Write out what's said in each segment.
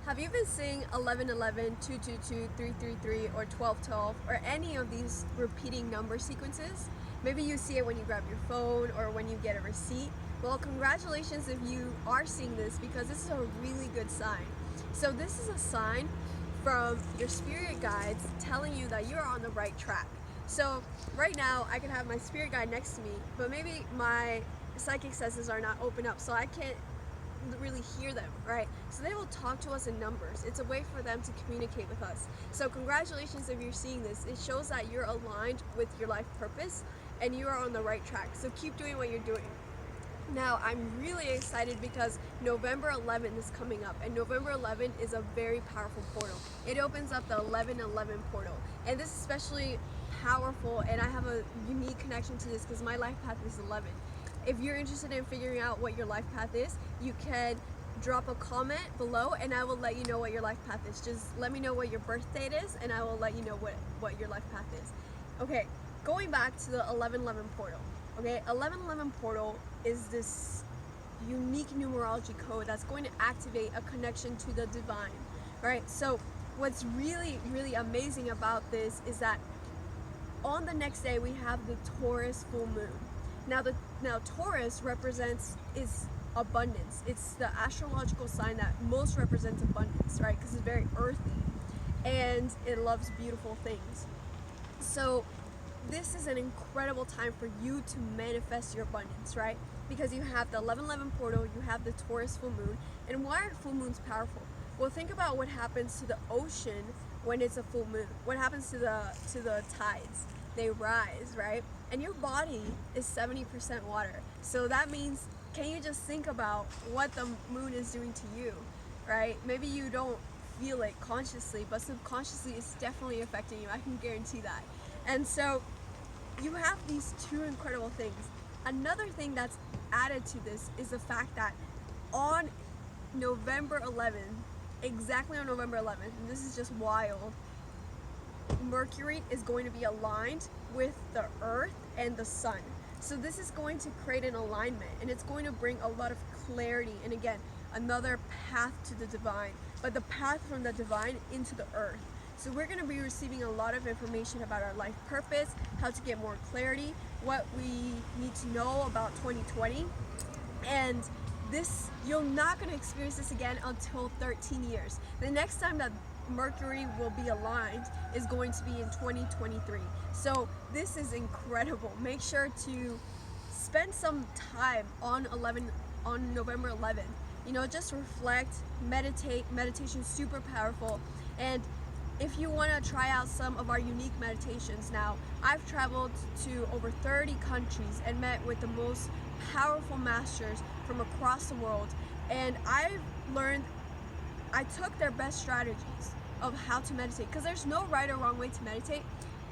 Have you been seeing 1111, 222, 333, or 1212, or any of these repeating number sequences? Maybe you see it when you grab your phone or when you get a receipt. Well, congratulations if you are seeing this, because this is a really good sign. So this is a sign from your spirit guides telling you that you're on the right track. So right now I can have my spirit guide next to me, but maybe my psychic senses are not open up, so I can't really hear them, right? So they will talk to us in numbers. It's a way for them to communicate with us. So congratulations if you're seeing this. It shows that you're aligned with your life purpose and you are on the right track. So keep doing what you're doing. Now, I'm really excited because November 11th is coming up, and November 11th is a very powerful portal. It opens up the 1111 portal, and this is especially powerful, and I have a unique connection to this because my life path is 11. If you're interested in figuring out what your life path is, you can drop a comment below and I will let you know what your life path is. Just let me know what your birth date is and I will let you know what your life path is. Okay, going back to the 1111 portal. Okay, 1111 portal is this unique numerology code that's going to activate a connection to the divine, right? So what's really amazing about this is that on the next day we have the Taurus full moon. Now Taurus is abundance. It's the astrological sign that most represents abundance, right? Because it's very earthy and it loves beautiful things. So this is an incredible time for you to manifest your abundance, right? Because you have the 1111 portal, you have the Taurus full moon. And why are full moons powerful? Well, think about what happens to the ocean when it's a full moon. What happens to the tides? They rise, right? And your body is 70% water. So that means, can you just think about what the moon is doing to you, right? Maybe you don't feel it consciously, but subconsciously it's definitely affecting you. I can guarantee that. And so you have these two incredible things. Another thing that's added to this is the fact that on November 11th, exactly on November 11th, and this is just wild, Mercury is going to be aligned with the Earth and the Sun. So this is going to create an alignment, and it's going to bring a lot of clarity, and again, another path to the divine, but the path from the divine into the earth. So we're going to be receiving a lot of information about our life purpose, how to get more clarity, what we need to know about 2020, and this, you're not going to experience this again until 13 years. The next time that Mercury will be aligned is going to be in 2023. So this is incredible. Make sure to spend some time on November 11th. You know, just reflect, meditate. Meditation is super powerful. And if you want to try out some of our unique meditations, now I've traveled to over 30 countries and met with the most powerful masters from across the world, and I took their best strategies of how to meditate, because there's no right or wrong way to meditate,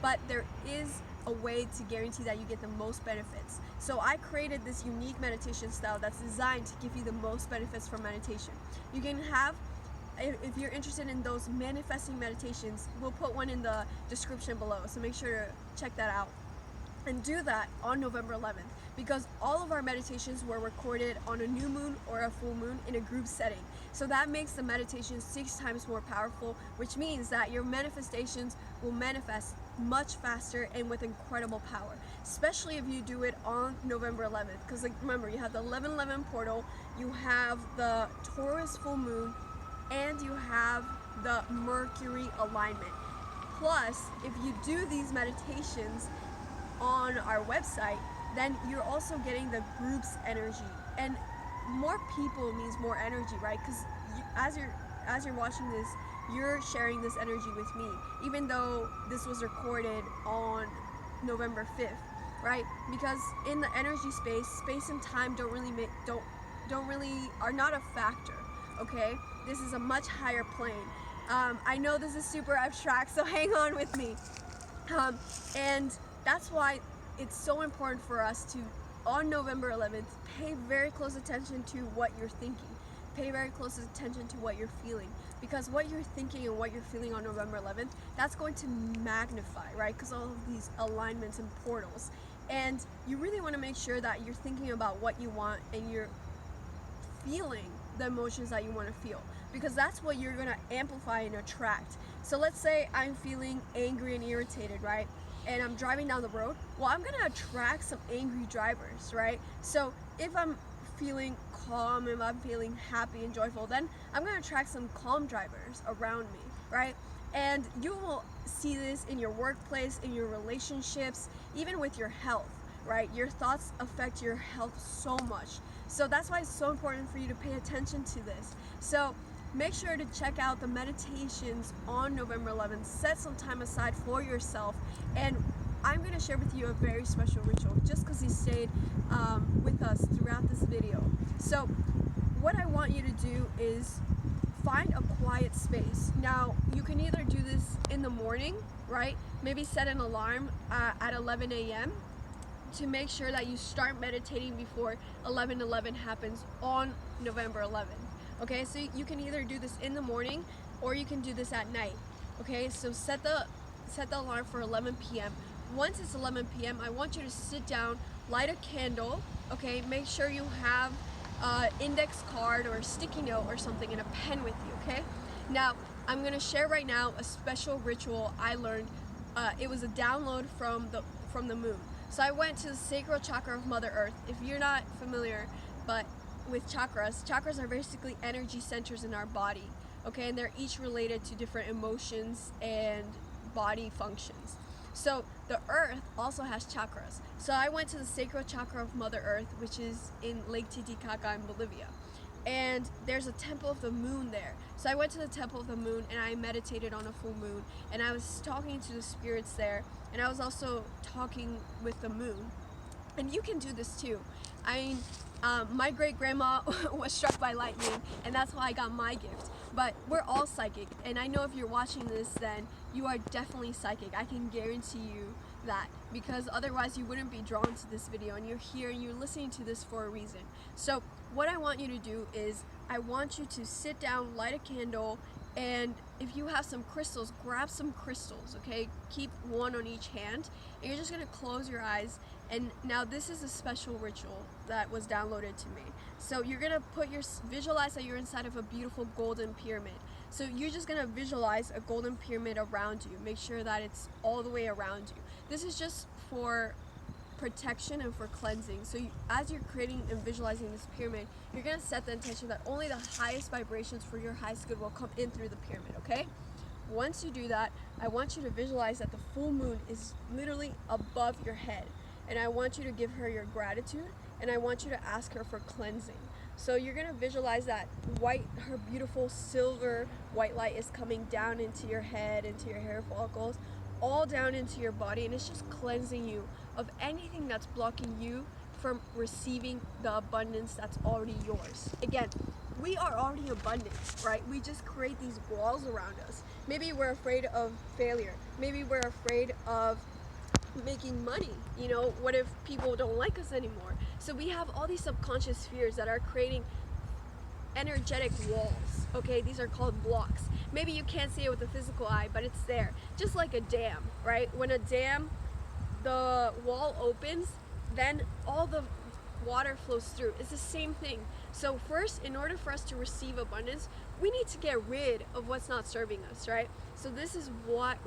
but there is a way to guarantee that you get the most benefits. So I created this unique meditation style that's designed to give you the most benefits from meditation. You can have, if you're interested in those manifesting meditations, we'll put one in the description below, so make sure to check that out. And do that on November 11th, because all of our meditations were recorded on a new moon or a full moon in a group setting. So that makes the meditation 6 times more powerful, which means that your manifestations will manifest much faster and with incredible power, especially if you do it on November 11th. Because remember, you have the 1111 portal, you have the Taurus full moon, and you have the Mercury alignment. Plus, if you do these meditations on our website, then you're also getting the group's energy, and more people means more energy, right? Because as you're watching this, you're sharing this energy with me, even though this was recorded on November 5th, right? Because in the energy space and time are not a factor. Okay, this is a much higher plane. I know this is super abstract, so hang on with me. And that's why it's so important for us to, on November 11th, pay very close attention to what you're thinking. Pay very close attention to what you're feeling, because what you're thinking and what you're feeling on November 11th, that's going to magnify, right? Because all of these alignments and portals. And you really want to make sure that you're thinking about what you want and you're feeling the emotions that you want to feel, because that's what you're gonna amplify and attract. So let's say I'm feeling angry and irritated, right? And I'm driving down the road. Well, I'm gonna attract some angry drivers, right? So if I'm feeling calm, if I'm feeling happy and joyful, then I'm gonna attract some calm drivers around me, right? And you will see this in your workplace, in your relationships, even with your health, right? Your thoughts affect your health so much. So that's why it's so important for you to pay attention to this. So make sure to check out the meditations on November 11th. Set some time aside for yourself, and I'm going to share with you a very special ritual just because he stayed with us throughout this video. So what I want you to do is find a quiet space. Now, you can either do this in the morning, right? Maybe set an alarm at 11 a.m. to make sure that you start meditating before 11:11 happens on November 11th. Okay, so you can either do this in the morning or you can do this at night. Okay, so set the alarm for 11 p.m. Once it's 11 p.m., I want you to sit down, light a candle. Okay, make sure you have index card or a sticky note or something and a pen with you. Okay, now I'm gonna share right now a special ritual I learned. It was a download from the moon. So I went to the sacral chakra of Mother Earth. If you're not familiar, but with chakras are basically energy centers in our body. Okay, and they're each related to different emotions and body functions. So the earth also has chakras. So I went to the sacral chakra of Mother Earth, which is in Lake Titicaca in Bolivia. And there's a temple of the moon there. So I went to the temple of the moon and I meditated on a full moon, and I was talking to the spirits there, and I was also talking with the moon. And you can do this too. I mean, my great grandma was struck by lightning, and that's why I got my gift. But we're all psychic, and I know if you're watching this, then you are definitely psychic. I can guarantee you that, because otherwise you wouldn't be drawn to this video, and you're here and you're listening to this for a reason. So what I want you to do is I want you to sit down, light a candle, and if you have some crystals, grab some crystals. Okay, keep one on each hand, and you're just gonna close your eyes. And now this is a special ritual that was downloaded to me. So you're gonna visualize that you're inside of a beautiful golden pyramid. So you're just gonna visualize a golden pyramid around you. Make sure that it's all the way around you. This is just for protection and for cleansing. So as you're creating and visualizing this pyramid, you're gonna set the intention that only the highest vibrations for your highest good will come in through the pyramid, okay? Once you do that, I want you to visualize that the full moon is literally above your head. And I want you to give her your gratitude, and I want you to ask her for cleansing. So you're gonna visualize that her beautiful silver white light is coming down into your head, into your hair follicles, all down into your body, and it's just cleansing you of anything that's blocking you from receiving the abundance that's already yours. Again, we are already abundant, right? We just create these walls around us. Maybe we're afraid of failure. Maybe we're afraid of making money. You know, what if people don't like us anymore? So we have all these subconscious fears that are creating energetic walls. Okay, these are called blocks. Maybe you can't see it with the physical eye, but it's there, just like a dam, right? When a dam, the wall opens, then all the water flows through. It's the same thing. So first, in order for us to receive abundance, we need to get rid of what's not serving us, right? So this is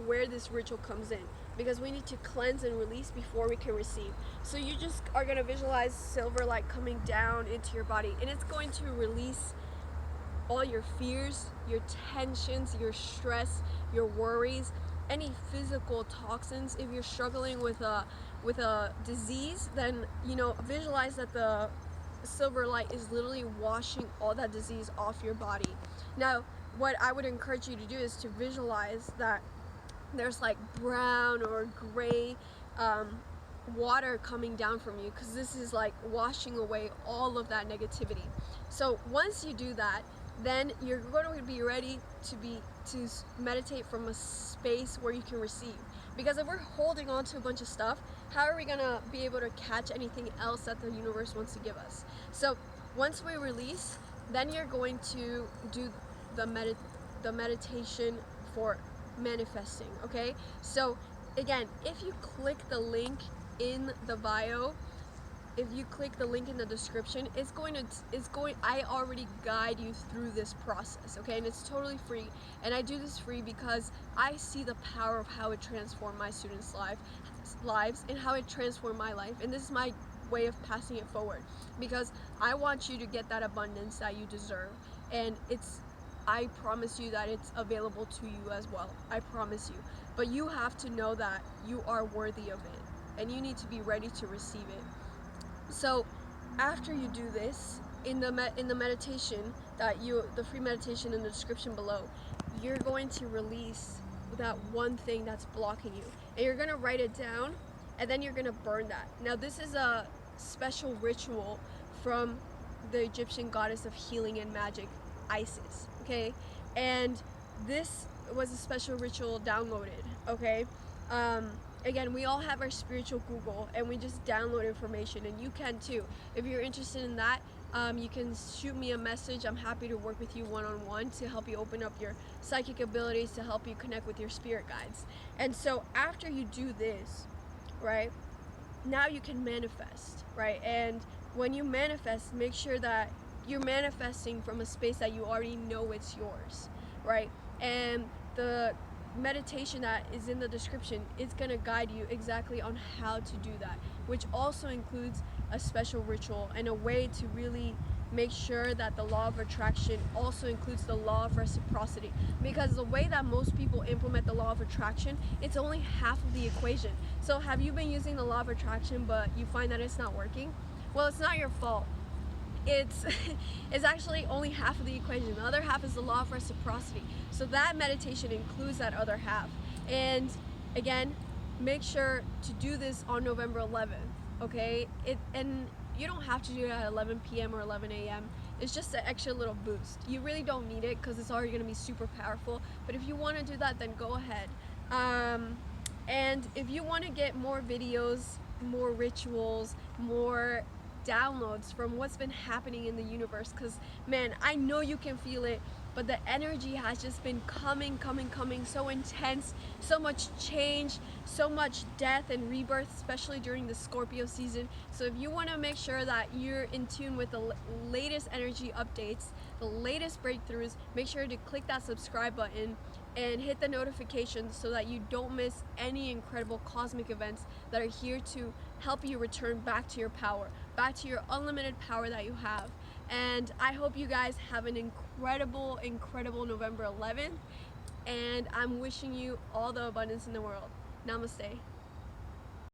where this ritual comes in, because we need to cleanse and release before we can receive. So you just are going to visualize silver light coming down into your body, and it's going to release all your fears, your tensions, your stress, your worries, any physical toxins. If you're struggling with a disease, then visualize that the silver light is literally washing all that disease off your body. Now, what I would encourage you to do is to visualize that there's like brown or gray water coming down from you, because this is like washing away all of that negativity. So once you do that, then you're going to be ready to meditate from a space where you can receive. Because if we're holding on to a bunch of stuff, how are we going to be able to catch anything else that the universe wants to give us? So once we release, then you're going to do the meditation for manifesting. Okay, so again, if you click the link in the bio, if you click the link in the description, I already guide you through this process, okay? And it's totally free. And I do this free because I see the power of how it transformed my students' lives and how it transformed my life. And this is my way of passing it forward, because I want you to get that abundance that you deserve. And I promise you that it's available to you as well. I promise you. But you have to know that you are worthy of it, and you need to be ready to receive it. So after you do this, in the meditation the free meditation in the description below, you're going to release that one thing that's blocking you, and you're going to write it down, and then you're going to burn that. Now this is a special ritual from the Egyptian goddess of healing and magic, Isis, okay? And this was a special ritual downloaded, okay? Again, we all have our spiritual Google, and we just download information, and you can too. If you're interested in that, you can shoot me a message. I'm happy to work with you one-on-one to help you open up your psychic abilities, to help you connect with your spirit guides. And so after you do this, right, now you can manifest, right? And when you manifest, make sure that you're manifesting from a space that you already know it's yours, right? And the meditation that is in the description is going to guide you exactly on how to do that, which also includes a special ritual and a way to really make sure that the law of attraction also includes the law of reciprocity, because the way that most people implement the law of attraction, it's only half of the equation. So have you been using the law of attraction but you find that it's not working? Well, it's not your fault. It's actually only half of the equation. The other half is the law of reciprocity. So that meditation includes that other half. And again, make sure to do this on November 11th, okay? And you don't have to do it at 11 p.m. or 11 a.m. It's just an extra little boost. You really don't need it because it's already going to be super powerful. But if you want to do that, then go ahead. And if you want to get more videos, more rituals, more downloads from what's been happening in the universe, because man, I know you can feel it, but the energy has just been coming so intense, so much change, so much death and rebirth, especially during the Scorpio season. So if you want to make sure that you're in tune with the latest energy updates, the latest breakthroughs, make sure to click that subscribe button and hit the notifications so that you don't miss any incredible cosmic events that are here to help you return back to your power, back to your unlimited power that you have. And I hope you guys have an incredible November 11th, and I'm wishing you all the abundance in the world. Namaste.